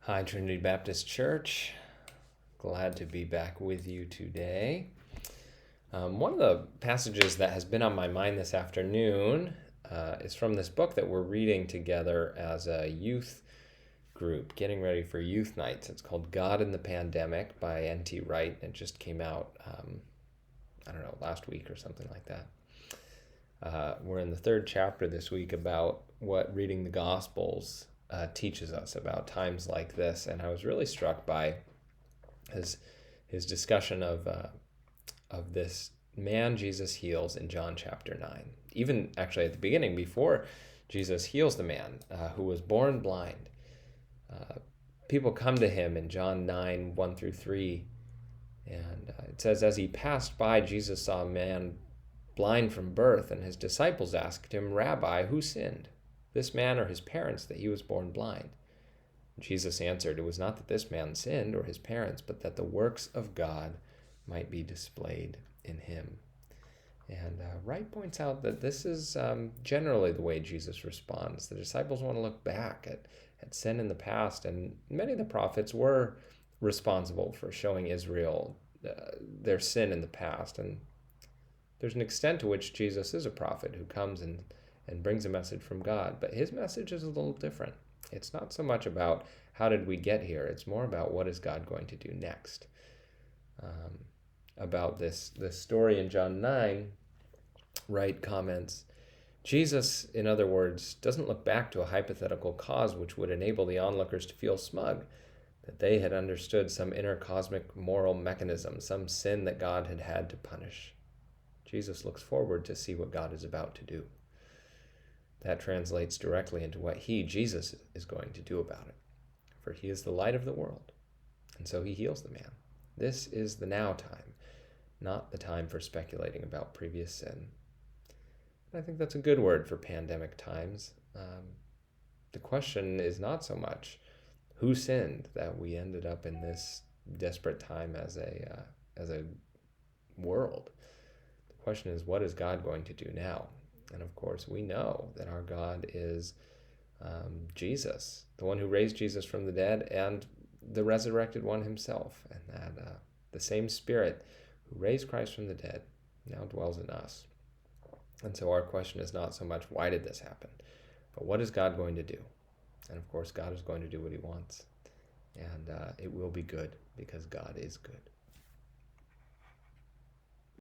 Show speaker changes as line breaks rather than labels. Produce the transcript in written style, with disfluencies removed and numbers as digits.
Hi, Trinity Baptist Church. Glad to be back with you today. One of the passages that has been on my mind this afternoon is from this book that we're reading together as a youth group, getting ready for youth nights. It's called God in the Pandemic by N.T. Wright. It just came out, last week or something like that. We're in the third chapter this week about what reading the Gospels teaches us about times like this, and I was really struck by his discussion of this man Jesus heals in John chapter 9. Even actually at the beginning, before Jesus heals the man who was born blind, people come to him in John 9, 1 through 3, and it says, as he passed by, Jesus saw a man blind from birth, and his disciples asked him, Rabbi, who sinned, this man or his parents, that he was born blind? Jesus answered, it was not that this man sinned or his parents, but that the works of God might be displayed in him. And Wright points out that this is generally the way Jesus responds. The disciples want to look back at sin in the past, and many of the prophets were responsible for showing Israel their sin in the past. And there's an extent to which Jesus is a prophet who comes and brings a message from God, but his message is a little different. It's not so much about how did we get here, it's more about what is God going to do next. About this story in John 9, Wright comments, Jesus, in other words, doesn't look back to a hypothetical cause which would enable the onlookers to feel smug, that they had understood some inner cosmic moral mechanism, some sin that God had had to punish. Jesus looks forward to see what God is about to do. That translates directly into what he, Jesus, is going to do about it. For he is the light of the world, and so he heals the man. This is the now time, not the time for speculating about previous sin. And I think that's a good word for pandemic times. The question is not so much who sinned that we ended up in this desperate time as a world. The question is, what is God going to do now? And of course, we know that our God is Jesus, the one who raised Jesus from the dead and the resurrected one himself. And that the same Spirit who raised Christ from the dead now dwells in us. And so our question is not so much, why did this happen? But what is God going to do? And of course, God is going to do what he wants. And it will be good because God is good.